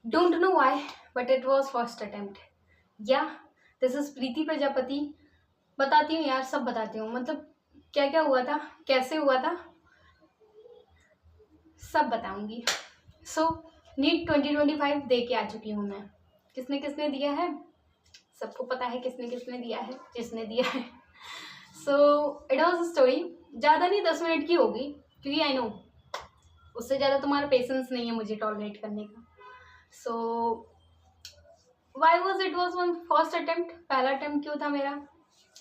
Don't know why but it was first attempt. या this is प्रीति प्रजापति। बताती हूँ यार, सब बताती हूँ, मतलब क्या क्या हुआ था, कैसे हुआ था, सब बताऊंगी। सो नीट 2025 दे के आ चुकी हूँ मैं। किसने किसने दिया है सबको पता है, किसने किसने दिया है, जिसने दिया है। So it was a story. ज़्यादा नहीं, 10 मिनट की होगी, क्योंकि आई नो उससे ज़्यादा तुम्हारा पेशेंस नहीं है मुझे टॉलरेट करने का। So why was it was one first attempt. पहला अटेम्प्ट क्यों था मेरा,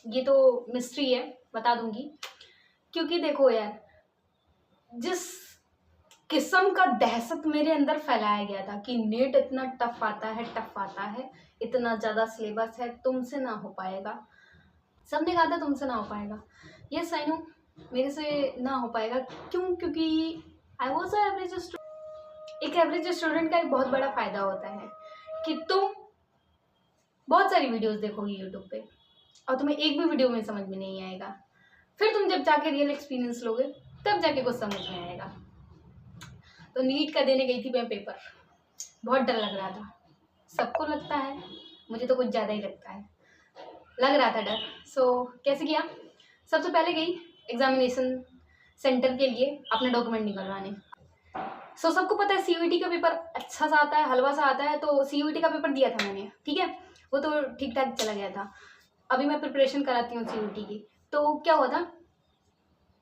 ये तो मिस्ट्री है, बता दूंगी। क्योंकि देखो यार, जिस किस्म का दहशत मेरे अंदर फैलाया गया था कि नीट इतना टफ आता है, टफ आता है, इतना ज़्यादा सिलेबस है, तुमसे ना हो पाएगा। सबने कहा था तुमसे ना हो पाएगा। यस आई नो, मेरे से ना हो पाएगा। क्यों? क्योंकि आई वॉज एवरेज स्टूडेंट। एक एवरेज स्टूडेंट का एक बहुत बड़ा फ़ायदा होता है कि तुम बहुत सारी वीडियोस देखोगे यूट्यूब पे और तुम्हें एक भी वीडियो में समझ में नहीं आएगा। फिर तुम जब जाके रियल एक्सपीरियंस लोगे तब जाके कुछ समझ में आएगा। तो नीट का देने गई थी मैं पेपर, बहुत डर लग रहा था। सबको लगता है, मुझे तो कुछ ज़्यादा ही लगता है, लग रहा था डर। सो कैसे किया, सबसे पहले गई एग्जामिनेशन सेंटर के लिए अपने डॉक्यूमेंट निकलवाने। सो सबको पता है सीयूईटी का पेपर अच्छा सा आता है, हलवा सा आता है। तो सीयूईटी का पेपर दिया था मैंने, ठीक है, वो तो ठीक ठाक चला गया था। अभी मैं प्रिपरेशन कराती हूँ सीयूईटी की। तो क्या हुआ था,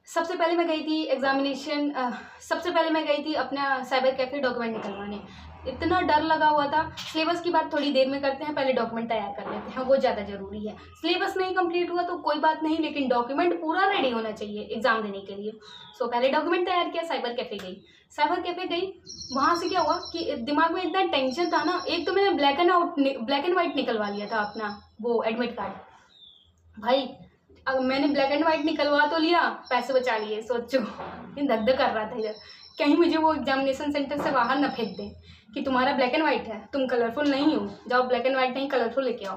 सबसे पहले मैं गई थी एग्जामिनेशन, सबसे पहले मैं गई थी अपना साइबर कैफे डॉक्यूमेंट निकलवाने। इतना डर लगा हुआ था। सिलेबस की बात थोड़ी देर में करते हैं, पहले डॉक्यूमेंट तैयार कर लेते हैं, वो ज़्यादा ज़रूरी है। सिलेबस नहीं कंप्लीट हुआ तो कोई बात नहीं, लेकिन डॉक्यूमेंट पूरा रेडी होना चाहिए एग्जाम देने के लिए। सो पहले डॉक्यूमेंट तैयार किया, साइबर कैफे गई। साइबर कैफे गई, वहाँ से क्या हुआ कि दिमाग में इतना टेंशन था ना। एक तो मैंने ब्लैक एंड वाइट निकलवा लिया था अपना वो एडमिट कार्ड। भाई अब मैंने ब्लैक एंड वाइट निकलवा तो लिया, पैसे बचा लिए, सोचो। धक धक कर रहा था इधर, कहीं मुझे वो एग्जामिनेशन सेंटर से बाहर ना फेंक दें कि तुम्हारा ब्लैक एंड वाइट है, तुम कलरफुल नहीं हो, जाओ ब्लैक एंड वाइट नहीं कलरफुल लेके आओ।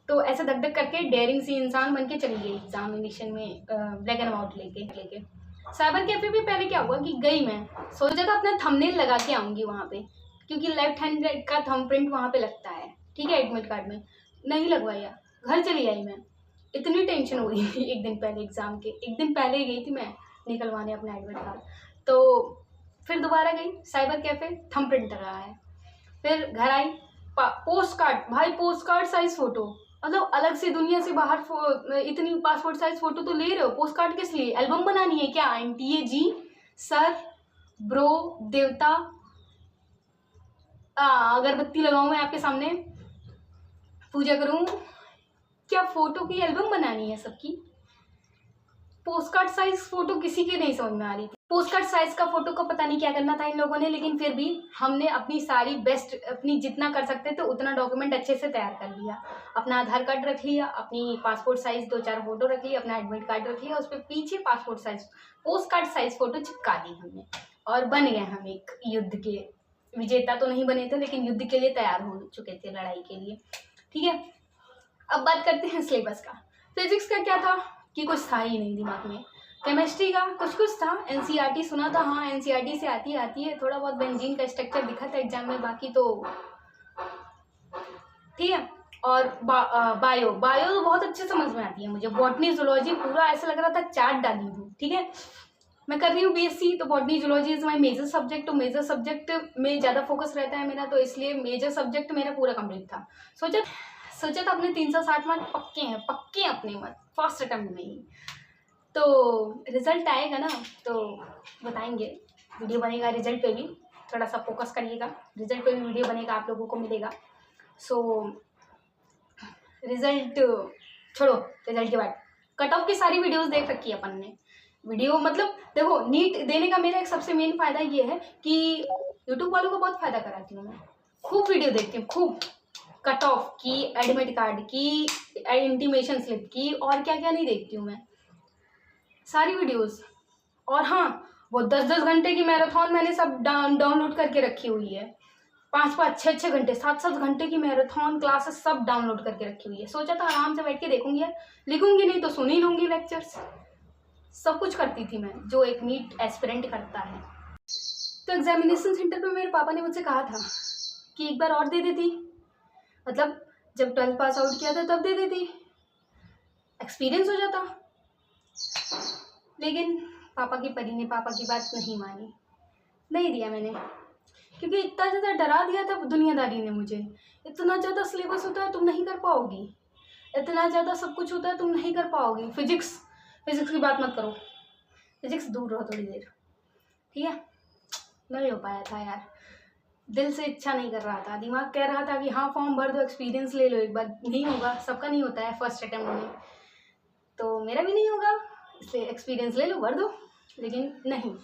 तो ऐसे धक धक करके डेयरिंग सी इंसान बन के चली गई एग्जामिनेशन में ब्लैक एंड वाइट लेके। साइबर कैफे भी पहले क्या हुआ कि गई, मैं सोचा था अपना थंबनेल लगा के आऊँगी वहाँ पे, क्योंकि लेफ्ट हैंड का थंब प्रिंट वहाँ पे लगता है, ठीक है, एडमिट कार्ड में। नहीं लगवाया, घर चली आई मैं। इतनी टेंशन हो गई थी एक दिन पहले एग्ज़ाम के, एक दिन पहले ही गई थी मैं निकलवाने अपना एडमिट कार्ड। तो फिर दोबारा गई साइबर कैफे, थंब प्रिंट रहा है। फिर घर आई, पोस्ट कार्ड, भाई पोस्ट कार्ड साइज फ़ोटो, मतलब अलग से दुनिया से बाहर इतनी पासपोर्ट साइज फ़ोटो तो ले रहे हो, पोस्ट कार्ड किस लिए, एल्बम बनानी है क्या? आंटी जी, सर, ब्रो, देवता, अगरबत्ती लगाऊं मैं आपके सामने, पूजा करूं क्या? फोटो की एल्बम बनानी है सबकी? पोस्ट कार्ड साइज फोटो किसी की नहीं समझ में आ रही थी। पोस्ट कार्ड साइज का फोटो को पता नहीं क्या करना था इन लोगों ने, लेकिन फिर भी हमने अपनी सारी बेस्ट, अपनी जितना कर सकते थे उतना डॉक्यूमेंट अच्छे से तैयार कर लिया। अपना आधार कार्ड रख लिया, अपनी पासपोर्ट साइज 2-4 फोटो रख लिया, अपना एडमिट कार्ड रख लिया, उस पर पीछे passport size post card size photo चिपका दी हमने, और बन गए हम एक युद्ध के विजेता। तो नहीं बने थे, लेकिन युद्ध के लिए तैयार हो चुके थे, लड़ाई के लिए, ठीक है। अब बात करते हैं सिलेबस का। फिजिक्स का क्या था कि कुछ था ही नहीं दिमाग में। केमिस्ट्री का कुछ कुछ था, एनसीईआरटी सुना था, हाँ एनसीईआरटी से आती है, थोड़ा बहुत बेंजीन का स्ट्रक्चर दिखा था एग्जाम में, बाकी तो ठीक है। और बायो तो बहुत अच्छे समझ में आती है मुझे। बॉटनी जूलॉजी पूरा ऐसा लग रहा था चार्ट डाली हूँ, ठीक है। मैं कर रही हूँ बीएससी, तो botany zoology is my major subject. तो मेजर सब्जेक्ट में ज़्यादा फोकस रहता है मेरा, तो इसलिए मेजर सब्जेक्ट मेरा पूरा कंप्लीट था। सोचा था अपने 360 मार्क पक्के हैं, पक्के अपने मत फर्स्ट अटेम्प्ट में ही। तो रिजल्ट आएगा ना तो बताएंगे, वीडियो बनेगा रिजल्ट पे भी, थोड़ा सा फोकस करिएगा, रिजल्ट पे भी वीडियो बनेगा, आप लोगों को मिलेगा। सो रिजल्ट छोड़ो, रिजल्ट के बाद कट ऑफ की सारी वीडियोस देख रखी है अपन ने। वीडियो मतलब देखो, नीट देने का मेरा एक सबसे मेन फ़ायदा ये है कि यूट्यूब वालों को बहुत फ़ायदा कराती हूँ मैं, खूब वीडियो देखती हूँ, खूब कट ऑफ की, एडमिट कार्ड की, इंटीमेशन स्लिप की, और क्या क्या नहीं देखती हूँ मैं, सारी वीडियोस। और हाँ, वो 10-10 घंटे की मैराथन मैंने सब डाउनलोड करके रखी हुई है, 5-5, 6-6 घंटे, 7-7 घंटे की मैराथन क्लासेस सब डाउनलोड करके रखी हुई है। सोचा था आराम से बैठ के देखूंगी यार, लिखूंगी नहीं तो सुन ही लूंगी लेक्चर्स, सब कुछ करती थी मैं जो एक नीट एस्पिरेंट करता है। तो एग्जामिनेशन सेंटर पे मेरे पापा ने मुझसे कहा था कि एक बार और दे देती, मतलब जब 12th पास आउट किया था तब दे देती, एक्सपीरियंस हो जाता। लेकिन पापा की परी ने पापा की बात नहीं मानी, नहीं दिया मैंने, क्योंकि इतना ज़्यादा डरा दिया था दुनियादारी ने मुझे। इतना ज़्यादा सिलेबस होता है तुम नहीं कर पाओगी, इतना ज़्यादा सब कुछ होता है तुम नहीं कर पाओगी। फिजिक्स की बात मत करो, फिजिक्स दूर रहो थोड़ी देर, ठीक है। नहीं हो पाया था यार, दिल से इच्छा नहीं कर रहा था, दिमाग कह रहा था कि हाँ फॉर्म भर दो, एक्सपीरियंस ले लो एक बार। नहीं होगा, सबका नहीं होता है फर्स्ट अटेम्प्ट में, तो मेरा भी नहीं होगा, इसलिए एक्सपीरियंस ले लो, भर दो। लेकिन नहीं,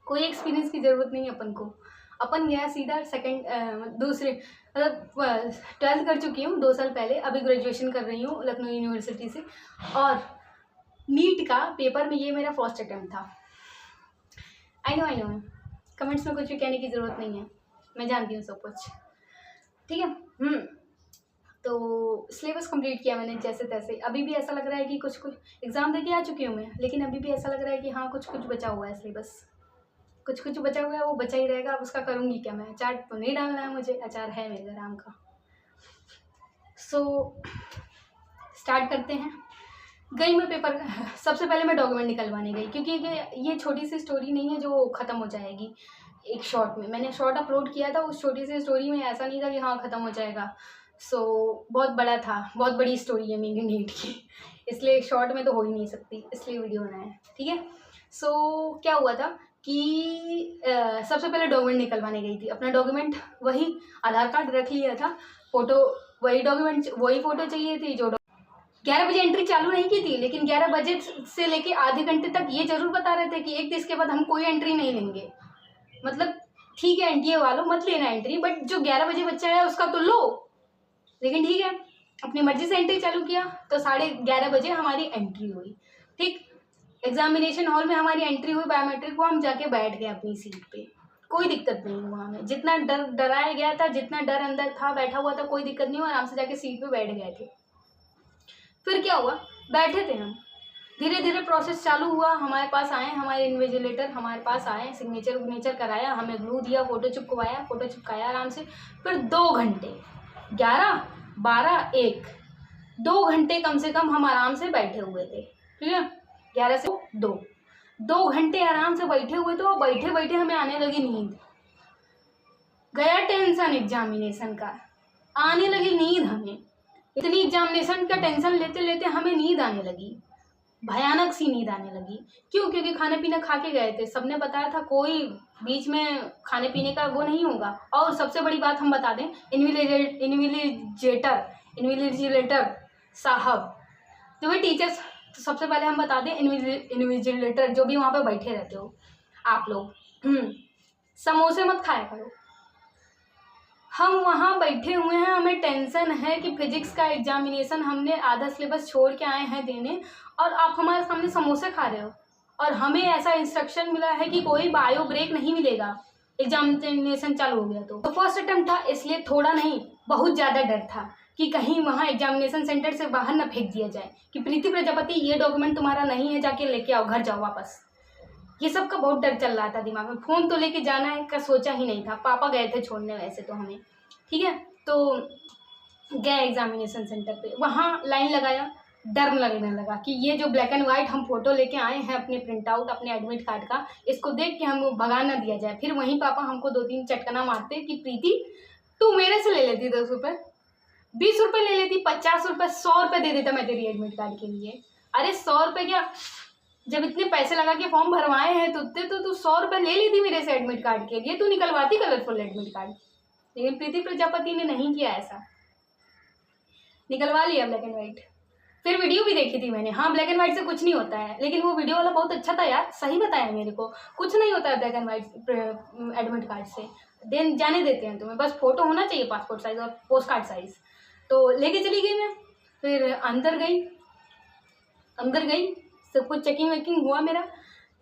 कोई एक्सपीरियंस की ज़रूरत नहीं है अपन को। अपन गया सीधा दूसरे मतलब 12th कर चुकी हूँ 2 साल पहले, अभी ग्रेजुएशन कर रही हूँ लखनऊ यूनिवर्सिटी से, और नीट का पेपर में ये मेरा फर्स्ट अटेम्प्ट था। आई नो कमेंट्स में कुछ भी कहने की ज़रूरत नहीं है, मैं जानती हूँ सब कुछ, ठीक है। तो सिलेबस कंप्लीट किया मैंने जैसे तैसे। अभी भी ऐसा लग रहा है कि कुछ एग्ज़ाम देके आ चुकी हूँ मैं, लेकिन अभी भी ऐसा लग रहा है कि हाँ कुछ बचा हुआ है सिलेबस, कुछ बचा हुआ है, वो बचा ही रहेगा। अब उसका करूँगी क्या मैं, अचार तो नहीं डालना है मुझे, अचार है मेरे आम का। सो स्टार्ट करते हैं। गई मैं पेपर, सबसे पहले मैं डॉक्यूमेंट निकलवाने गई, क्योंकि ये छोटी सी स्टोरी नहीं है जो ख़त्म हो जाएगी एक शॉर्ट में। मैंने शॉर्ट अपलोड किया था, उस छोटी सी स्टोरी में ऐसा नहीं था कि हाँ ख़त्म हो जाएगा। सो बहुत बड़ा था, बहुत बड़ी स्टोरी है मेरी नीट की, इसलिए शॉर्ट में तो हो ही नहीं सकती, इसलिए वीडियो बनाया, ठीक है। सो क्या हुआ था कि सबसे पहले डॉक्यूमेंट निकलवाने गई थी। अपना डॉक्यूमेंट वही आधार कार्ड रख लिया था, फ़ोटो वही डॉक्यूमेंट वही फ़ोटो चाहिए थी जो 11 बजे एंट्री चालू नहीं की थी, लेकिन 11 बजे से लेके आधे घंटे तक ये जरूर बता रहे थे कि 1 के बाद हम कोई एंट्री नहीं लेंगे। मतलब ठीक है एनटीए वालों मत लेना एंट्री, बट जो 11 बजे बच्चा है उसका तो लो। लेकिन ठीक है, अपनी मर्जी से एंट्री चालू किया, तो 11:30 बजे हमारी एंट्री हुई। ठीक, एग्जामिनेशन हॉल में हमारी एंट्री हुई, बायोमेट्रिक को हम जाके बैठ गए अपनी सीट पे, कोई दिक्कत नहीं हुआ हमें। जितना डराया गया था, जितना डर अंदर था बैठा हुआ था, कोई दिक्कत नहीं हुआ, आराम से जाके सीट पे बैठ गए थे। फिर क्या हुआ, बैठे थे हम, धीरे धीरे प्रोसेस चालू हुआ। हमारे पास आए हमारे इन्विजिलेटर, हमारे पास आए, सिग्नेचर कराया, हमें ग्लू दिया, फोटो चिपकाया आराम से। फिर 2 घंटे, 11, 12, 1, 2 घंटे कम से कम हम आराम से बैठे हुए थे, ठीक है। 11 से 2 घंटे आराम से बैठे हुए थे, और बैठे बैठे हमें आने लगी नींद। गया टेंशन एग्जामिनेशन का, आने लगी नींद हमें। इतनी एग्जामिनेशन का टेंशन लेते लेते हमें नींद आने लगी, भयानक सी नींद आने लगी। क्यों? क्योंकि खाने पीने खा के गए थे, सबने बताया था कोई बीच में खाने पीने का वो नहीं होगा। और सबसे बड़ी बात हम बता दें, इन्विजिलेटर साहब जो भी टीचर्स, तो सबसे पहले हम बता दें इन्विजिलेटर जो भी वहाँ पे बैठे रहते हो आप लोग, समोसे मत खाया करो। हम वहाँ बैठे हुए हैं, हमें टेंशन है कि फिजिक्स का एग्जामिनेशन हमने आधा सिलेबस छोड़ के आए हैं देने, और आप हमारे सामने समोसे खा रहे हो। और हमें ऐसा इंस्ट्रक्शन मिला है कि कोई बायो ब्रेक नहीं मिलेगा एग्जामिनेशन चालू हो गया। तो फर्स्ट अटेम्प्ट था, इसलिए थोड़ा नहीं बहुत ज़्यादा डर था कि कहीं वहाँ एग्जामिनेशन सेंटर से बाहर ना फेंक दिया जाए कि प्रीति प्रजापति ये डॉक्यूमेंट तुम्हारा नहीं है, जाके लेके आओ, घर जाओ वापस। ये सब का बहुत डर चल रहा था दिमाग में। फ़ोन तो लेके जाना है का सोचा ही नहीं था, पापा गए थे छोड़ने वैसे तो हमें, ठीक है। तो गए एग्जामिनेशन सेंटर पे, वहाँ लाइन लगाया, डर लगने लगा कि ये जो ब्लैक एंड वाइट हम फोटो लेके आए हैं अपने प्रिंट आउट अपने एडमिट कार्ड का, इसको देख के हम भगा ना दिया जाए। फिर वहीं पापा हमको 2-3 चटकना मारते कि प्रीति तू मेरे से ले लेती 10 रुपये, 20 रुपये ले लेती, 50 रुपये, 100 रुपये दे देता मैं तेरी एडमिट कार्ड के लिए। अरे 100 रुपये क्या, जब इतने पैसे लगा के फॉर्म भरवाए हैं तो तू 100 रुपये ले लेती मेरे से एडमिट कार्ड के लिए, तू निकलवाती कलरफुल एडमिट कार्ड। लेकिन प्रीति प्रजापति ने नहीं किया ऐसा, निकलवा लिया ब्लैक एंड वाइट। फिर वीडियो भी देखी थी मैंने, हाँ ब्लैक एंड वाइट से कुछ नहीं होता है, लेकिन वो वीडियो वाला बहुत अच्छा था यार, सही बताया मेरे को, कुछ नहीं होता है black and white admit card से, जाने देते हैं तुम्हें, बस फोटो होना चाहिए पासपोर्ट साइज और पोस्ट कार्ड साइज। तो लेके चली गई मैं, फिर अंदर गई, सब कुछ चेकिंग वेकिंग हुआ मेरा,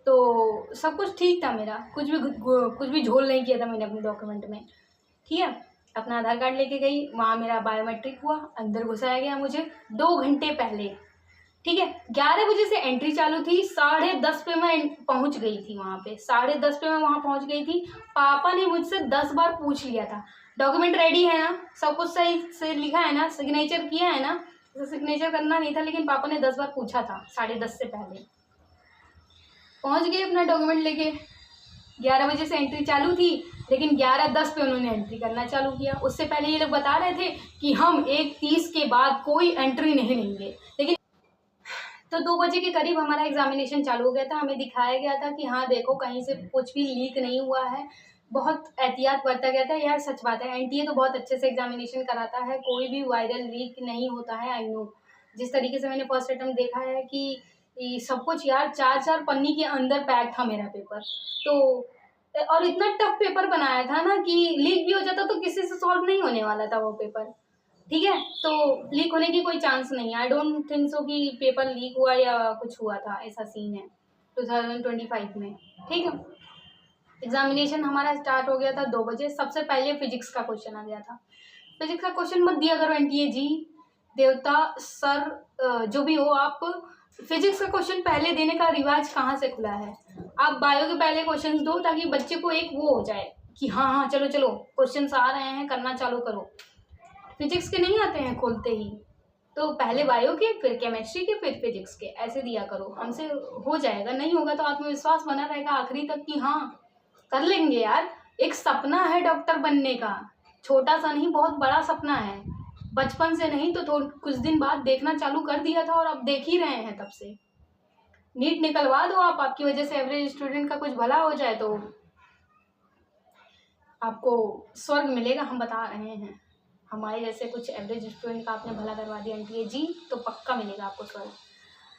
तो सब कुछ ठीक था मेरा, कुछ भी झोल नहीं किया था मैंने अपने डॉक्यूमेंट में, ठीक है। अपना आधार कार्ड लेके गई, वहाँ मेरा बायोमेट्रिक हुआ, अंदर घुसाया गया मुझे 2 घंटे पहले। ठीक है। 11 बजे से एंट्री चालू थी, 10:30 पे मैं पहुंच गई थी वहाँ पे, 10:30 पे मैं वहाँ पहुंच गई थी। पापा ने मुझसे 10 बार पूछ लिया था डॉक्यूमेंट रेडी है ना, सब कुछ सही से लिखा है ना, सिग्नेचर किया है ना। तो सिग्नेचर करना नहीं था, लेकिन पापा ने 10 बार पूछा था 10:30 से पहले। पहुँच गए अपना डॉक्यूमेंट लेके। 11 बजे से एंट्री चालू थी, लेकिन 11:10 पे उन्होंने एंट्री करना चालू किया। उससे पहले ये लोग बता रहे थे कि हम 1:30 के बाद कोई एंट्री नहीं लेंगे, लेकिन तो 2 बजे के करीब हमारा एग्जामिनेशन चालू हो गया था। हमें दिखाया गया था कि हाँ देखो कहीं से कुछ भी लीक नहीं हुआ है, बहुत एहतियात बरता गया था। यार सच बात है, एनटीए तो बहुत अच्छे से एग्जामिनेशन कराता है, कोई भी वायरल लीक नहीं होता है। आई नो, जिस तरीके से मैंने फर्स्ट अटेम्प्ट देखा है कि ये सब कुछ यार 4-4 पन्नी के अंदर पैक था मेरा पेपर, तो और इतना टफ पेपर बनाया था ना कि लीक भी हो जाता तो किसी से सॉल्व नहीं होने वाला था वो पेपर। ठीक है, तो लीक होने की कोई चांस नहीं है। आई डोंट थिंक सो कि पेपर लीक हुआ या कुछ हुआ था, ऐसा सीन है 2025 में। ठीक है, एग्जामिनेशन हमारा स्टार्ट हो गया था 2 बजे। सबसे पहले फिजिक्स का क्वेश्चन आ गया था। फिजिक्स का क्वेश्चन मत दिया करो एनटीए जी, देवता सर जो भी हो आप, फिजिक्स का क्वेश्चन पहले देने का रिवाज कहाँ से खुला है? आप बायो के पहले क्वेश्चन दो ताकि बच्चे को एक वो हो जाए कि हाँ हाँ चलो चलो क्वेश्चन आ रहे हैं, करना चालू करो। फिजिक्स के नहीं आते हैं खोलते ही, तो पहले बायो के, फिर केमिस्ट्री के, फिर फिजिक्स के, ऐसे दिया करो। हमसे हो जाएगा, नहीं होगा तो आत्मविश्वास बना रहेगा आखिरी तक कि हाँ कर लेंगे यार। एक सपना है डॉक्टर बनने का, छोटा सा नहीं बहुत बड़ा सपना है। बचपन से नहीं तो कुछ दिन बाद देखना चालू कर दिया था और अब देख ही रहे हैं तब से। नीट निकलवा दो आप, आपकी वजह से एवरेज स्टूडेंट का कुछ भला हो जाए तो आपको स्वर्ग मिलेगा, हम बता रहे हैं। हमारे जैसे कुछ एवरेज स्टूडेंट का आपने भला करवा दिया एनटीए जी, तो पक्का मिलेगा आपको स्वर्ग।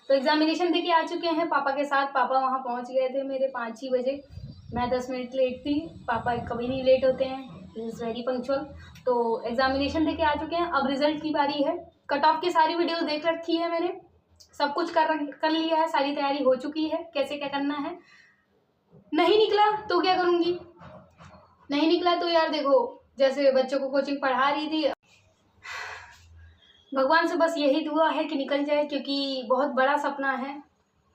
तो एग्जामिनेशन देके आ चुके हैं पापा के साथ। पापा वहाँ पहुँच गए थे मेरे 5 ही बजे, मैं 10 मिनट लेट थी। पापा कभी नहीं लेट होते हैं, ही इज़ वेरी पंक्चुअल। तो एग्जामिनेशन देके आ चुके हैं, अब रिजल्ट की बारी है। कट ऑफ की सारी वीडियो देख रखी है मैंने, सब कुछ कर लिया है, सारी तैयारी हो चुकी है कैसे क्या करना है। नहीं निकला तो क्या करूँगी, नहीं निकला तो यार देखो जैसे बच्चों को कोचिंग पढ़ा रही थी, भगवान से बस यही दुआ है कि निकल जाए, क्योंकि बहुत बड़ा सपना है।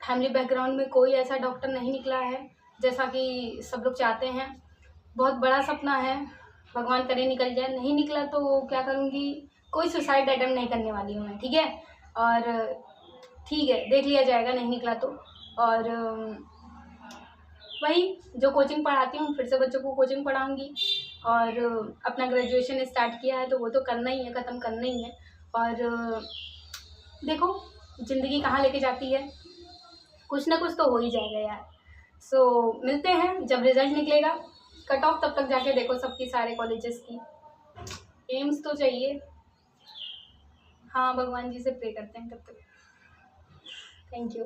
फैमिली बैकग्राउंड में कोई ऐसा डॉक्टर नहीं निकला है जैसा कि सब लोग चाहते हैं। बहुत बड़ा सपना है, भगवान करे निकल जाए। नहीं निकला तो क्या करूँगी, कोई सुसाइड अटेम्प्ट नहीं करने वाली हूँ मैं, ठीक है। और ठीक है देख लिया जाएगा नहीं निकला तो। और वही जो कोचिंग पढ़ाती हूँ फिर से बच्चों को कोचिंग पढ़ाऊँगी। और अपना ग्रेजुएशन स्टार्ट किया है तो वो तो करना ही है, ख़त्म करना ही है। और देखो ज़िंदगी कहाँ लेके जाती है, कुछ ना कुछ तो हो ही जाएगा यार। सो मिलते हैं जब रिज़ल्ट निकलेगा। कट ऑफ तब तक जाके देखो सबकी, सारे कॉलेजेस की। एम्स तो चाहिए, हाँ भगवान जी से प्रे करते हैं तब तक। Thank you.